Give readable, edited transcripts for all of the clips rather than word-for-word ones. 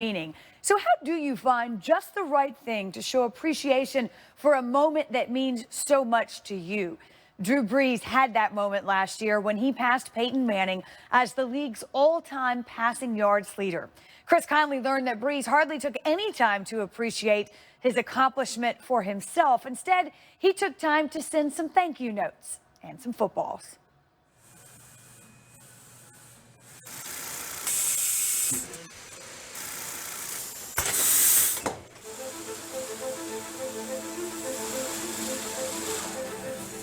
meaning. So how do you find just the right thing to show appreciation for a moment that means so much to you? Drew Brees had that moment last year when he passed Peyton Manning as the league's all-time passing yards leader. Chris Conley learned that Brees hardly took any time to appreciate his accomplishment for himself. Instead, he took time to send some thank you notes and some footballs.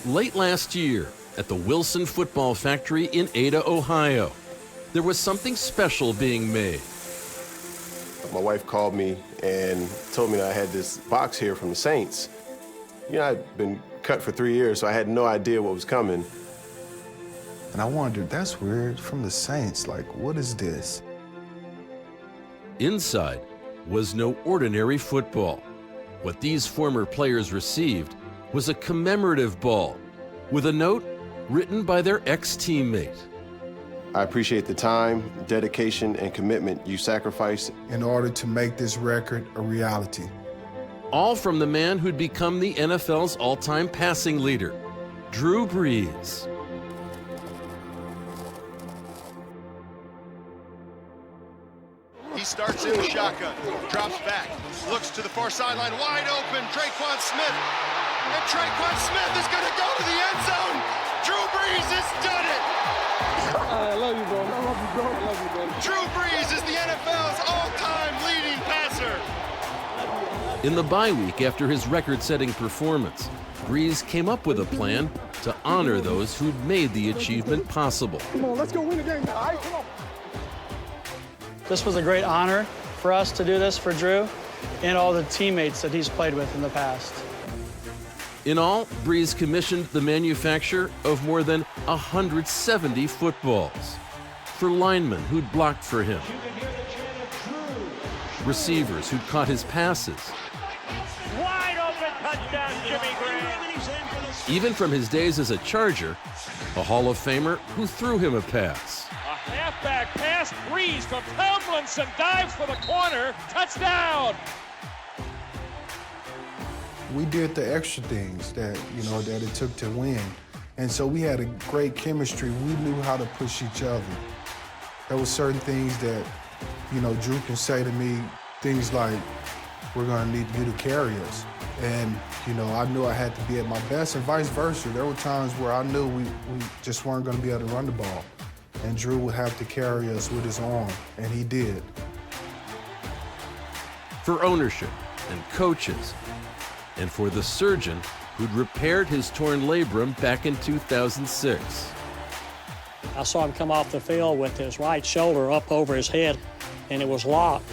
Late last year, at the Wilson Football Factory in Ada, Ohio, there was something special being made. My wife called me and told me that I had this box here from the Saints. You know, I'd been cut for 3 years, so I had no idea what was coming. And I wondered, that's weird, from the Saints, like, what is this? Inside was no ordinary football. What these former players received was a commemorative ball with a note written by their ex-teammate. I appreciate the time, dedication, and commitment you sacrificed In order to make this record a reality. All from the man who'd become the NFL's all-time passing leader, Drew Brees. He starts in the shotgun, drops back, looks to the far sideline, wide open, Traquan Smith. And Traquan Smith is going to go to the end zone. Drew Brees has done it. I love you, bro. I love you, bro. I love you, bro. Drew Brees is the NFL's all-time leading passer. In the bye week after his record-setting performance, Brees came up with a plan to honor those who'd made the achievement possible. Come on, let's go win the game now. All right, come on. This was a great honor for us to do this for Drew and all the teammates that he's played with in the past. In all, Brees commissioned the manufacture of more than 170 footballs for linemen who'd blocked for him, receivers who'd caught his passes, Wide open touchdown, Jimmy Graham. even from his days as a Charger, a Hall of Famer who threw him a pass. A halfback pass, Brees from Tomlinson, dives for the corner, touchdown. We did the extra things that, that it took to win. And so we had a great chemistry. We knew how to push each other. There were certain things that, Drew can say to me, things like, we're gonna need you to carry us. And, I knew I had to be at my best and vice versa. There were times where I knew we just weren't gonna be able to run the ball. And Drew would have to carry us with his arm, and he did. For ownership and coaches, and for the surgeon who'd repaired his torn labrum back in 2006. I saw him come off the field with his right shoulder up over his head, and it was locked.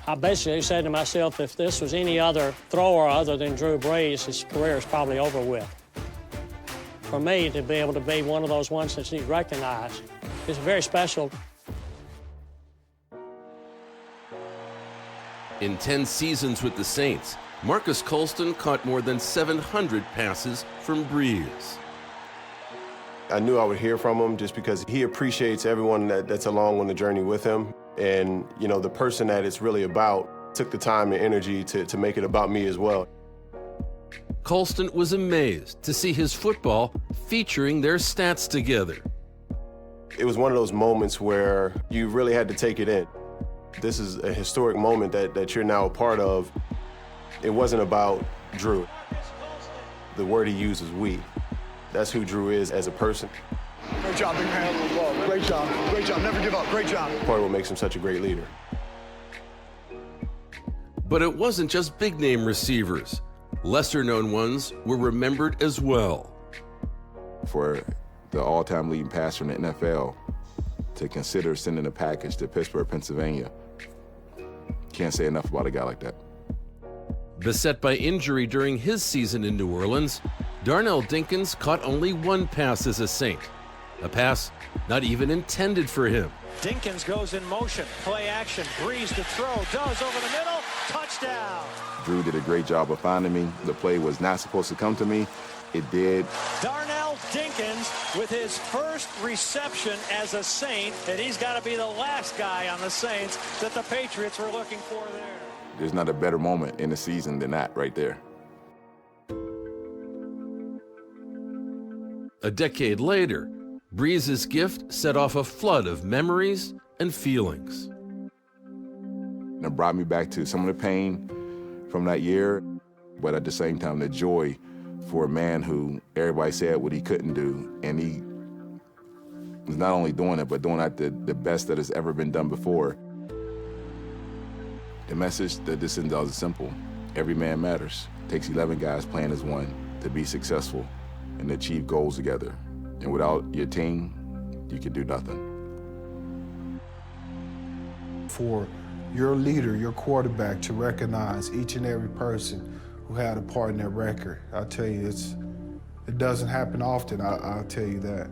I basically said to myself, if this was any other thrower other than Drew Brees, his career is probably over with. For me, to be able to be one of those ones that he's recognized is very special. In 10 seasons with the Saints, Marcus Colston caught more than 700 passes from Brees. I knew I would hear from him just because he appreciates everyone that's along on the journey with him. And, the person that it's really about took the time and energy to make it about me as well. Colston was amazed to see his football featuring their stats together. It was one of those moments where you really had to take it in. This is a historic moment that you're now a part of. It wasn't about Drew. The word he used was we. That's who Drew is as a person. Great job, big man. Great job. Great job. Never give up. Great job. Part of what makes him such a great leader. But it wasn't just big-name receivers. Lesser-known ones were remembered as well. For the all-time leading passer in the NFL to consider sending a package to Pittsburgh, Pennsylvania, can't say enough about a guy like that. Beset by injury during his season in New Orleans, Darnell Dinkins caught only one pass as a Saint, a pass not even intended for him. Dinkins goes in motion, play action, Brees to throw, does over the middle, touchdown. Drew did a great job of finding me. The play was not supposed to come to me. It did. Darnell Dinkins with his first reception as a Saint, and he's got to be the last guy on the Saints that the Patriots were looking for there. There's not a better moment in the season than that right there. A decade later, Brees' gift set off a flood of memories and feelings. It brought me back to some of the pain from that year, but at the same time, the joy for a man who everybody said what he couldn't do, and he was not only doing it, but doing it the best that has ever been done before. The message that this is simple. Every man matters. It takes 11 guys playing as one to be successful and achieve goals together. And without your team, you can do nothing. For your leader, your quarterback, to recognize each and every person who had a part in that record, I'll tell you, it doesn't happen often, I'll tell you that.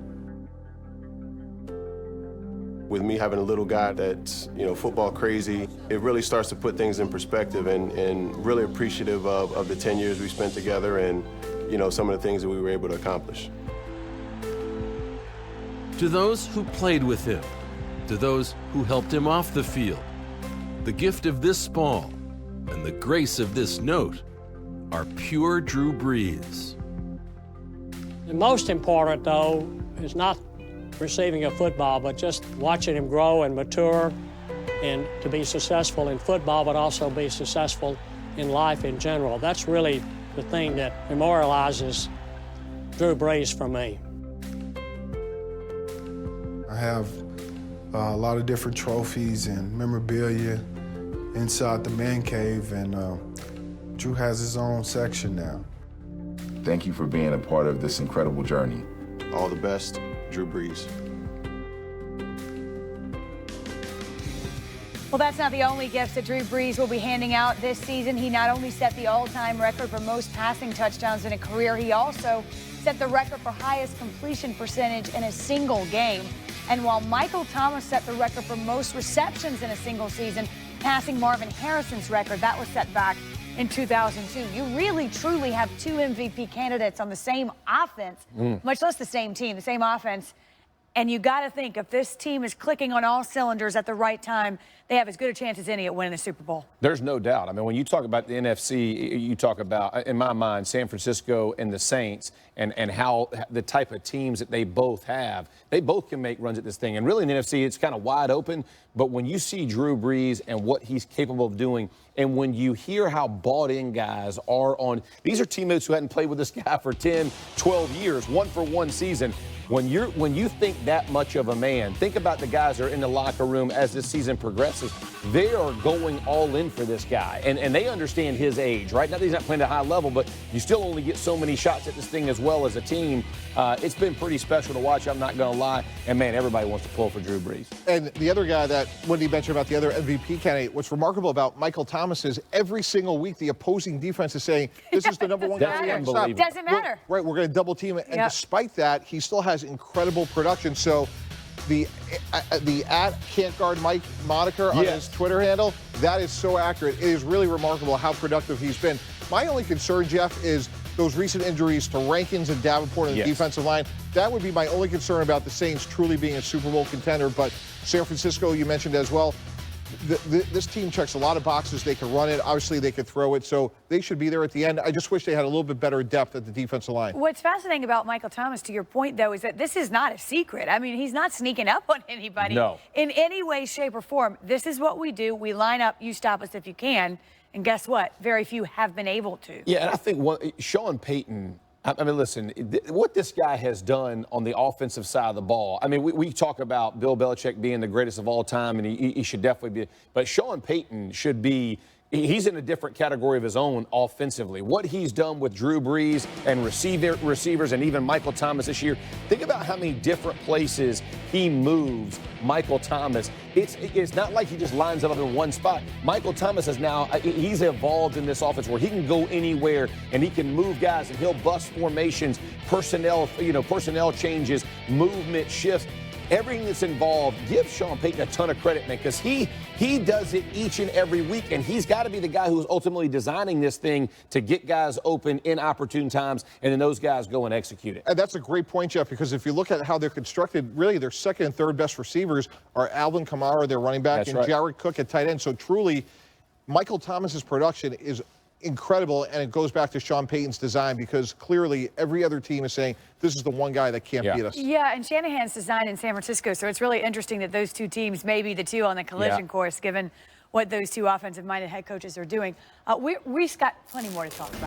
With me having a little guy that's, football crazy, it really starts to put things in perspective, and really appreciative of the 10 years we spent together and, some of the things that we were able to accomplish. To those who played with him, to those who helped him off the field, the gift of this ball and the grace of this note are pure Drew Brees. The most important, though, is not receiving a football, but just watching him grow and mature and to be successful in football, but also be successful in life in general. That's really the thing that memorializes Drew Brees for me. I have a lot of different trophies and memorabilia inside the man cave, and Drew has his own section now. Thank you for being a part of this incredible journey. All the best, Drew Brees. Well, that's not the only gifts that Drew Brees will be handing out this season. He not only set the all-time record for most passing touchdowns in a career, he also set the record for highest completion percentage in a single game. And while Michael Thomas set the record for most receptions in a single season, passing Marvin Harrison's record, that was set back in 2002. You really, truly have two MVP candidates on the same offense, much less the same team, the same offense. And you got to think, if this team is clicking on all cylinders at the right time, they have as good a chance as any at winning the Super Bowl. There's no doubt. I mean, when you talk about the NFC, you talk about, in my mind, San Francisco and the Saints and how the type of teams that they both have, they both can make runs at this thing. And really in the NFC, it's kind of wide open. But when you see Drew Brees and what he's capable of doing, and when you hear how bought-in guys are on, these are teammates who hadn't played with this guy for 10, 12 years, one for one season. When you think that much of a man, think about the guys that are in the locker room as this season progresses. They are going all in for this guy, and they understand his age, right? Now, he's not playing at a high level, but you still only get so many shots at this thing as well as a team. It's been pretty special to watch, I'm not going to lie. And, man, everybody wants to pull for Drew Brees. And the other guy that Wendy mentioned about the other MVP candidate, what's remarkable about Michael Thomas is every single week the opposing defense is saying, this is the number one guy. Doesn't matter. We're going to double team it. And despite that, he still has incredible production. So the @can't guard Mike moniker on his Twitter handle, that is so accurate. It is really remarkable how productive he's been. My only concern, Jeff, is those recent injuries to Rankins and Davenport on the defensive line. That would be my only concern about the Saints truly being a Super Bowl contender. But San Francisco, you mentioned as well, this team checks a lot of boxes. They can run it. Obviously, they could throw it. So they should be there at the end. I just wish they had a little bit better depth at the defensive line. What's fascinating about Michael Thomas, to your point, though, is that this is not a secret. I mean, he's not sneaking up on anybody in any way, shape, or form. This is what we do. We line up. You stop us if you can. And guess what? Very few have been able to. Yeah, and I think Sean Payton, I mean, listen, what this guy has done on the offensive side of the ball. I mean, we talk about Bill Belichick being the greatest of all time, and he should definitely be. But Sean Payton should be. He's in a different category of his own offensively. What he's done with Drew Brees and receivers and even Michael Thomas this year, think about how many different places he moves Michael Thomas. It's not like he just lines up in one spot. Michael Thomas is now, he's evolved in this offense where he can go anywhere and he can move guys and he'll bust formations, personnel changes, movement shifts. Everything that's involved, give Sean Payton a ton of credit, man, because he He does it each and every week, and he's got to be the guy who's ultimately designing this thing to get guys open in opportune times, and then those guys go and execute it. And that's a great point, Jeff, because if you look at how they're constructed, really their second and third best receivers are Alvin Kamara, their running back, and Jared Cook at tight end. So truly, Michael Thomas's production is incredible, and it goes back to Sean Payton's design, because clearly every other team is saying this is the one guy that can't beat us. Yeah, and Shanahan's design in San Francisco, so it's really interesting that those two teams may be the two on the collision course, given what those two offensive-minded head coaches are doing. We've got plenty more to talk about.